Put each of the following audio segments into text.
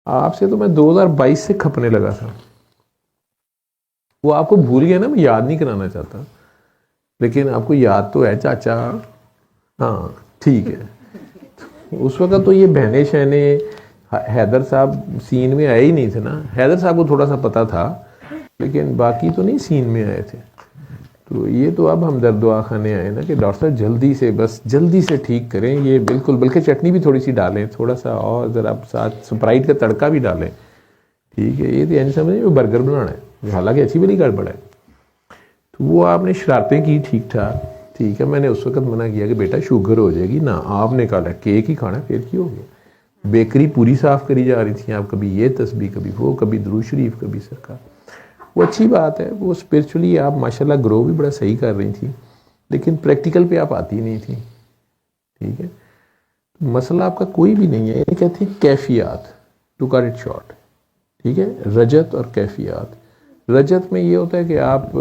آپ سے تو میں 2022 سے کھپنے لگا تھا. وہ آپ کو بھول گیا نا, میں یاد نہیں کرانا چاہتا, لیکن آپ کو یاد تو ہے چاچا. ہاں ٹھیک ہے. اس وقت تو یہ بہنے شہنے حیدر صاحب سین میں آئے ہی نہیں تھے نا. حیدر صاحب کو تھوڑا سا پتا تھا, لیکن باقی تو نہیں سین میں آئے تھے. تو یہ تو اب ہمدرد دعا خانے آئے نا کہ ڈاکٹر صاحب جلدی سے, بس جلدی سے ٹھیک کریں یہ بالکل. بلکہ چٹنی بھی تھوڑی سی ڈالیں, تھوڑا سا اور ذرا ساتھ سپرائٹ کا تڑکا بھی ڈالیں. ٹھیک ہے, یہ تو یعنی سمجھیں وہ برگر بنانا ہے, حالانکہ اچھی بلی گڑبڑ ہے. تو وہ آپ نے شرارتیں کی ٹھیک ٹھاک. ٹھیک ہے, میں نے اس وقت منع کیا کہ بیٹا شوگر ہو جائے گی نا. آپ نے کہا کیک ہی کھانا, پھر کیوں ہو گیا. بیکری پوری صاف کری جا رہی تھی آپ, کبھی یہ تسبیح, کبھی وہ, کبھی درود شریف, کبھی سرکار. وہ اچھی بات ہے, وہ اسپرچولی آپ ماشاءاللہ گرو بھی بڑا صحیح کر رہی تھی, لیکن پریکٹیکل پہ آپ آتی نہیں تھی. ٹھیک ہے, مسئلہ آپ کا کوئی بھی نہیں ہے. یہ کہتے ہیں کیفیات, ٹو کٹ اٹ شارٹ. ٹھیک ہے, رجت اور کیفیات. رجت میں یہ ہوتا ہے کہ آپ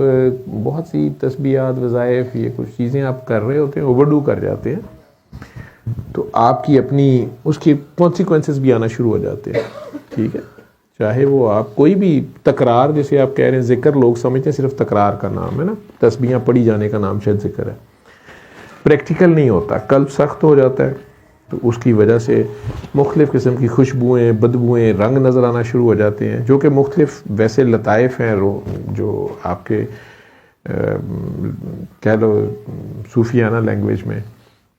بہت سی تسبیحات, وظائف, یہ کچھ چیزیں آپ کر رہے ہوتے ہیں, اوور ڈو کر جاتے ہیں, تو آپ کی اپنی اس کی کانسیکوینسز بھی آنا شروع ہو جاتے ہیں. ٹھیک ہے, چاہے وہ آپ کوئی بھی تکرار, جیسے آپ کہہ رہے ہیں ذکر, لوگ سمجھتے ہیں صرف تکرار کا نام ہے نا, تسبیحاں پڑھی جانے کا نام شاید ذکر ہے. پریکٹیکل نہیں ہوتا, قلب سخت ہو جاتا ہے, تو اس کی وجہ سے مختلف قسم کی خوشبوئیں, بدبوئیں, رنگ نظر آنا شروع ہو جاتے ہیں, جو کہ مختلف ویسے لطائف ہیں جو آپ کے کہہ لو صوفیانہ لینگویج میں.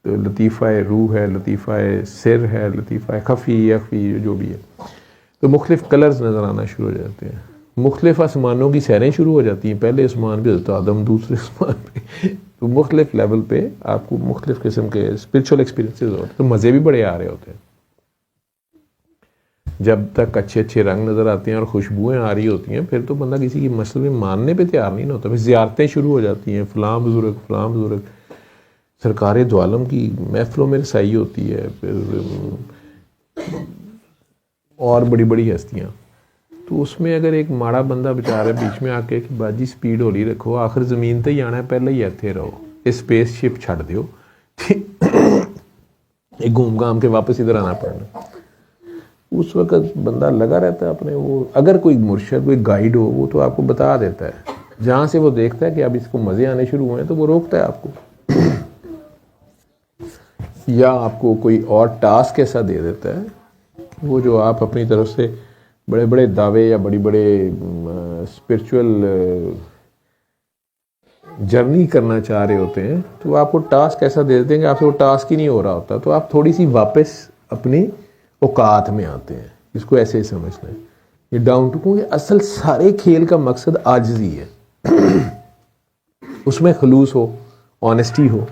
تو لطیفہ روح ہے, لطیفہ سر ہے, لطیفہ خفی اخفی جو بھی ہے. تو مختلف کلرز نظر آنا شروع ہو جاتے ہیں. مختلف آسمانوں کی سیریں شروع ہو جاتی ہیں. پہلے آسمان پہ حضرت آدم, دوسرے آسمان پہ. تو مختلف لیول پہ آپ کو مختلف قسم کے اسپرچول ایکسپیرینسز ہوتے ہیں, تو مزے بھی بڑے آ رہے ہوتے ہیں. جب تک اچھے اچھے رنگ نظر آتے ہیں اور خوشبوئیں آ رہی ہوتی ہیں, پھر تو بندہ کسی کی مسئلے میں ماننے پہ تیار نہیں ہوتا. پھر زیارتیں شروع ہو جاتی ہیں, فلاں بزرگ, فلاں بزرگ, سرکار دو عالم کی محفلوں میں رسائی ہوتی ہے, پھر اور بڑی بڑی ہستیاں. تو اس میں اگر ایک ماڑا بندہ بیچارہ بیچ میں آ کے کہ باجی سپیڈ ہولی رکھو, آخر زمین تے ہی آنا ہے, پہلے ہی ایتھے رہو, اسپیس شپ چھڑ دیو, ایک گھوم گھام کے واپس ادھر آنا پڑنا. اس وقت بندہ لگا رہتا ہے اپنے. وہ اگر کوئی مرشد, کوئی گائیڈ ہو, وہ تو آپ کو بتا دیتا ہے. جہاں سے وہ دیکھتا ہے کہ اب اس کو مزے آنے شروع ہوئے ہیں, تو وہ روکتا ہے آپ کو, یا آپ کو کوئی اور ٹاسک ایسا دے دیتا ہے, وہ جو آپ اپنی طرف سے بڑے بڑے دعوے یا بڑی بڑے اسپرچول جرنی کرنا چاہ رہے ہوتے ہیں, تو وہ آپ کو ٹاسک ایسا دے دیتے ہیں کہ آپ سے وہ ٹاسک ہی نہیں ہو رہا ہوتا. تو آپ تھوڑی سی واپس اپنی اوقات میں آتے ہیں. اس کو ایسے ہی سمجھنا ہے, یہ ڈاؤن ٹو. کیونکہ اصل سارے کھیل کا مقصد عاجزی ہے. اس میں خلوص ہو, آنیسٹی ہو,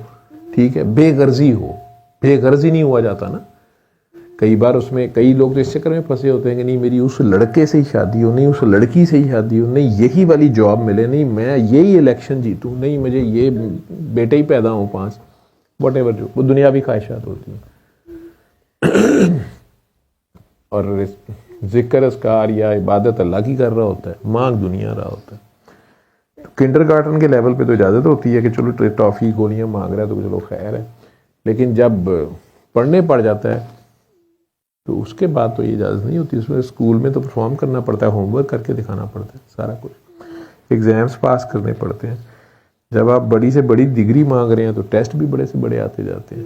ٹھیک ہے, بے غرضی ہو. بے غرضی نہیں ہوا جاتا نا کئی بار. اس میں کئی لوگ تو اس چکر میں پھنسے ہوتے ہیں کہ نہیں میری اس لڑکے سے ہی شادی ہو, نہیں اس لڑکی سے ہی شادی ہو, نہیں یہی والی جاب ملے, نہیں میں یہی الیکشن جیتوں, نہیں مجھے یہ بیٹے ہی پیدا ہوں 5, واٹ ایور, جو وہ دنیاوی خواہشات ہوتی ہیں. اور ذکر اذکار یا عبادت اللہ کی کر رہا ہوتا ہے, مانگ دنیا رہا ہوتا ہے. کنڈر گارٹن کے لیول پہ تو اجازت ہوتی ہے کہ چلو ٹافی گولیاں مانگ رہا ہے تو چلو خیر ہے, لیکن جب پڑھنے پڑ جاتا ہے تو اس کے بعد تو یہ اجازت نہیں ہوتی. اس میں اسکول میں تو پرفارم کرنا پڑتا ہے, ہوم ورک کر کے دکھانا پڑتا ہے, سارا کچھ ایگزامس پاس کرنے پڑتے ہیں. جب آپ بڑی سے بڑی ڈگری مانگ رہے ہیں تو ٹیسٹ بھی بڑے سے بڑے آتے جاتے ہیں.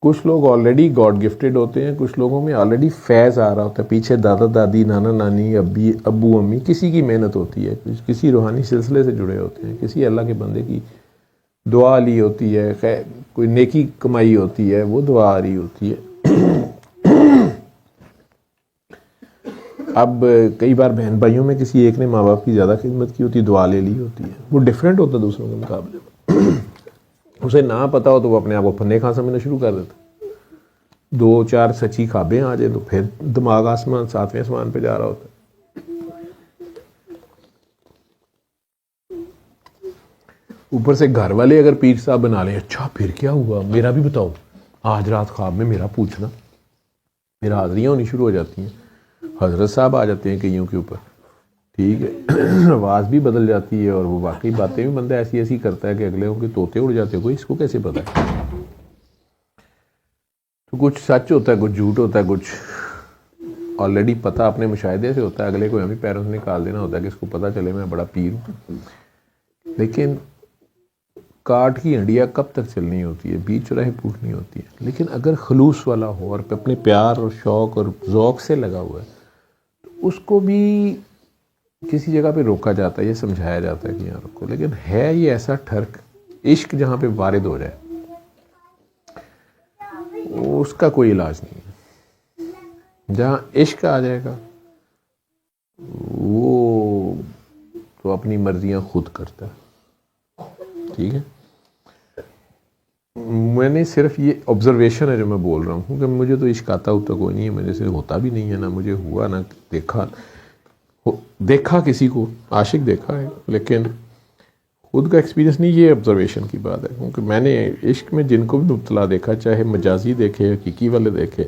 کچھ لوگ آلریڈی گاڈ گفٹیڈ ہوتے ہیں, کچھ لوگوں میں آلریڈی فیض آ رہا ہوتا ہے. پیچھے دادا دادی, نانا نانی, ابو امی, کسی کی محنت ہوتی ہے, کسی روحانی سلسلے سے جڑے ہوتے ہیں, کسی اللہ کے بندے کی دعا لی ہوتی ہے, خیر کوئی نیکی کمائی ہوتی ہے, وہ دعا آ رہی ہوتی ہے. اب کئی بار بہن بھائیوں میں کسی ایک نے ماں باپ کی زیادہ خدمت کی ہوتی ہے, دعا لے لی ہوتی ہے, وہ ڈیفرنٹ ہوتا ہے دوسروں کے مقابلے میں. اسے نہ پتا ہو تو وہ اپنے آپ کو پھنے کھاں سمجھنا شروع کر دیتا. 2-4 سچی خوابیں آ جائیں تو پھر دماغ آسمان 7ویں آسمان پہ جا رہا ہوتا ہے. اوپر سے گھر والے اگر پیر صاحب بنا لیں, اچھا پھر کیا ہوا, میرا بھی بتاؤ, آج رات خواب میں میرا پوچھنا, پھر حاضریاں ہونی شروع ہو جاتی ہیں. حضرت صاحب آ جاتے ہیں کئیوں کے اوپر, ٹھیک ہے, آواز بھی بدل جاتی ہے, اور وہ واقعی باتیں بھی بندہ ایسی ایسی کرتا ہے کہ اگلے کے طوطے اڑ جاتے ہیں. کوئی اس کو کیسے پتہ ہے. تو کچھ سچ ہوتا ہے، کچھ جھوٹ ہوتا ہے، کچھ آلریڈی پتہ اپنے مشاہدے سے ہوتا ہے، اگلے کو ہمیں پیروں سے نکال دینا ہوتا ہے کہ اس کو پتہ چلے میں بڑا پیر ہوں. لیکن کاٹ کی ہنڈیاں کب تک چلنی ہوتی ہے، بیچ چوراہے پوٹنی ہوتی ہے. لیکن اگر خلوص والا ہو اور اپنے پیار اور شوق اور ذوق سے لگا ہوا ہے تو اس کو بھی کسی جگہ پہ روکا جاتا ہے، یہ سمجھایا جاتا ہے کہ یہاں رکو. لیکن ہے یہ ایسا ٹھرک، عشق جہاں پہ وارد ہو جائے اس کا کوئی علاج نہیں ہے. جہاں عشق آ جائے گا وہ تو اپنی مرضیاں خود کرتا ہے. ٹھیک ہے، میں نے صرف یہ آبزرویشن ہے جو میں بول رہا ہوں کہ مجھے تو عشق آتا ہوتا کوئی نہیں ہے، میرے سے ہوتا بھی نہیں ہے، نہ مجھے ہوا نہ دیکھا کسی کو عاشق دیکھا ہے، لیکن خود کا ایکسپیرینس نہیں. یہ آبزرویشن کی بات ہے، کیونکہ میں نے عشق میں جن کو بھی مبتلا دیکھا، چاہے مجازی دیکھے، حقیقی والے دیکھے،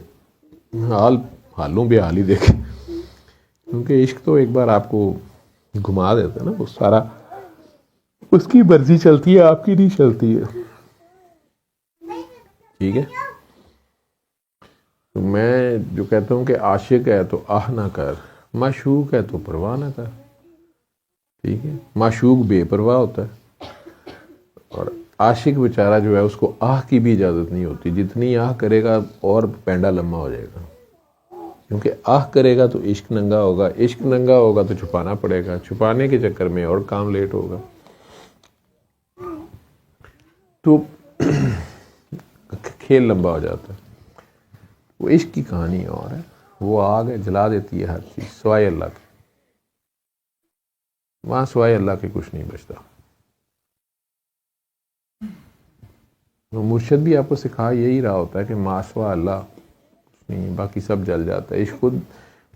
حالوں بے حال ہی دیکھے. کیونکہ عشق تو ایک بار آپ کو گھما دیتا ہے نا، وہ سارا اس کی مرضی چلتی ہے، آپ کی نہیں چلتی ہے. ٹھیک ہے، تو میں جو کہتا ہوں کہ عاشق ہے تو آہ نہ کر، معشوق ہے تو پرواہ نہ کر. ٹھیک ہے، معشوق بے پرواہ ہوتا ہے اور عاشق بیچارہ جو ہے اس کو آہ کی بھی اجازت نہیں ہوتی. جتنی آہ کرے گا اور پینڈا لمبا ہو جائے گا، کیونکہ آہ کرے گا تو عشق ننگا ہوگا، عشق ننگا ہوگا تو چھپانا پڑے گا، چھپانے کے چکر میں اور کام لیٹ ہوگا. تو کھیل لمبا ہو جاتا ہے. وہ عشق کی کہانی اور ہے، وہ آگ ہے جلا دیتی ہے ہر چیز سوائے اللہ کے. وہاں سوائے اللہ کے کچھ نہیں بچتا. مرشد بھی آپ کو سکھا یہی رہا ہوتا ہے کہ ما سوا اللہ کچھ نہیں، باقی سب جل جاتا ہے. عشق خود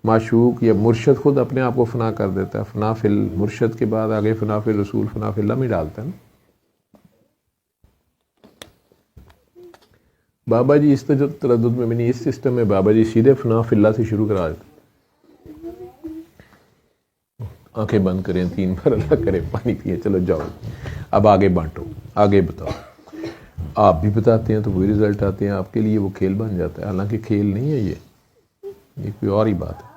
معشوق یا مرشد خود اپنے آپ کو فنا کر دیتا ہے. فنا فی المرشد کے بعد آگے فنا فی الرسول، فنا فی اللہ میں ڈالتا ہے نا. بابا جی اس تردد میں نہیں، اس سسٹم میں بابا جی سیدھے فنا فی اللہ سے شروع کرا دیتے. آنکھیں بند کریں، 3 بار اللہ کرے، پانی پیے، چلو جاؤ اب آگے بانٹو، آگے بتاؤ. آپ بھی بتاتے ہیں تو وہی رزلٹ آتے ہیں آپ کے لیے، وہ کھیل بن جاتا ہے. حالانکہ کھیل نہیں ہے یہ کوئی اور ہی بات ہے.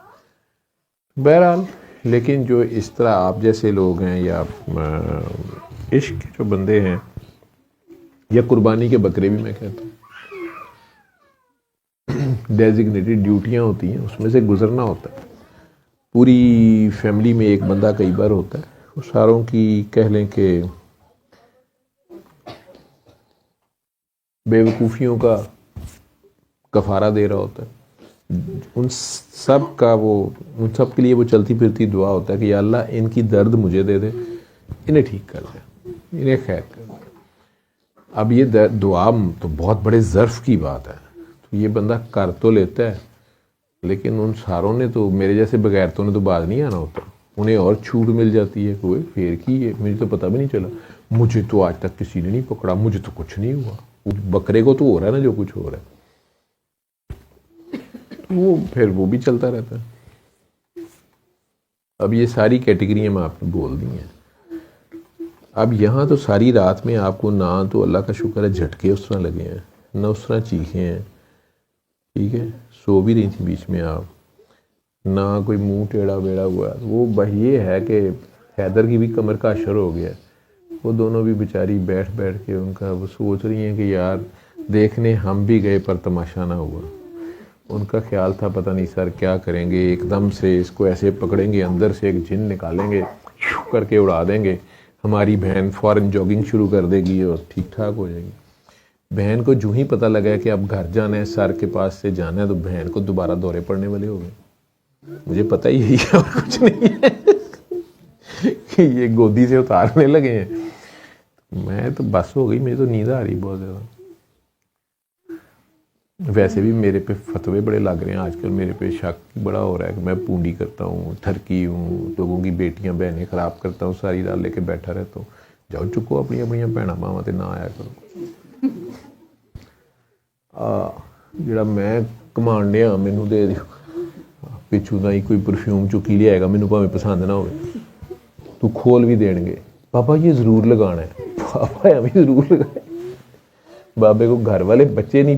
بہرحال لیکن جو اس طرح آپ جیسے لوگ ہیں یا عشق کے جو بندے ہیں یا قربانی کے بکرے بھی میں کہتا ہوں، ڈیزگنیٹڈ ڈیوٹیاں ہوتی ہیں، اس میں سے گزرنا ہوتا ہے. پوری فیملی میں ایک بندہ کئی بار ہوتا ہے، وہ ساروں کی کہہ لیں کہ بے وقوفیوں کا کفارہ دے رہا ہوتا ہے. ان سب کے لیے وہ چلتی پھرتی دعا ہوتا ہے کہ یا اللہ ان کی درد مجھے دے دے، انہیں ٹھیک کر دے، انہیں خیر کر دے. اب یہ دعا تو بہت بڑے ظرف کی بات ہے، تو یہ بندہ کر تو لیتا ہے، لیکن ان ساروں نے تو میرے جیسے بغیرتوں نے تو بعد نہیں آنا ہوتا. انہیں اور چھوٹ مل جاتی ہے، کوئی پھیر کی ہے، مجھے تو پتہ بھی نہیں چلا، مجھے تو آج تک کسی نے نہیں پکڑا، مجھے تو کچھ نہیں ہوا. بکرے کو تو ہو رہا ہے نا جو کچھ ہو رہا ہے، وہ پھر وہ بھی چلتا رہتا ہے. اب یہ ساری کیٹیگریاں میں آپ نے بول دی ہیں. اب یہاں تو ساری رات میں آپ کو نہ تو اللہ کا شکر ہے جھٹکے اس طرح لگے ہیں، نہ اس طرح چیخے ہیں. ٹھیک ہے، سو بھی رہی تھی بیچ میں آپ، نہ کوئی منہ ٹیڑھا بیڑا ہوا. وہ یہ ہے کہ حیدر کی بھی کمر کا اشر ہو گیا. وہ دونوں بھی بیچاری بیٹھ کے ان کا وہ سوچ رہی ہیں کہ یار دیکھنے ہم بھی گئے پر تماشا نہ ہوا. ان کا خیال تھا پتہ نہیں سر کیا کریں گے، ایک دم سے اس کو ایسے پکڑیں گے، اندر سے ایک جن نکالیں گے، کر کے اڑا دیں گے. ہماری بہن فوراً جاگنگ شروع کر دے گی اور ٹھیک ٹھاک ہو جائے گی. بہن کو جو ہی پتہ لگا کہ اب گھر جانا ہے، سر کے پاس سے جانا ہے، تو بہن کو دوبارہ دورے پڑنے والے ہو گئے. مجھے پتہ ہی یہی ہے اور کچھ نہیں ہے کہ یہ گودی سے اتارنے لگے ہیں. میں تو بس ہو گئی، مجھے تو نیند آ رہی بہت زیادہ. ویسے بھی میرے پہ فتوے بڑے لگ رہے ہیں آج کل، میرے پہ شک بڑا ہو رہا ہے کہ میں پونڈی کرتا ہوں، ٹھرکی ہوں، لوگوں کی بیٹیاں بہنیں خراب کرتا ہوں، ساری رات لے کے بیٹھا رہتا ہوں. جاؤ چکو اپنی بھیناں ماواں تے نہ آیا کرو. جڑا میں کمان ڈیا مینوں دے دیو، پچھوں دا ہی کوئی پرفیوم چکی لیا گا، مینوں بھاویں پسند نہ ہوئے، تو کھول بھی دین گے، پاپا یہ ضرور لگانا ہے، پاپا ابھی ضرور لگانا ہے. بابے کو گھر والے بچے نہیں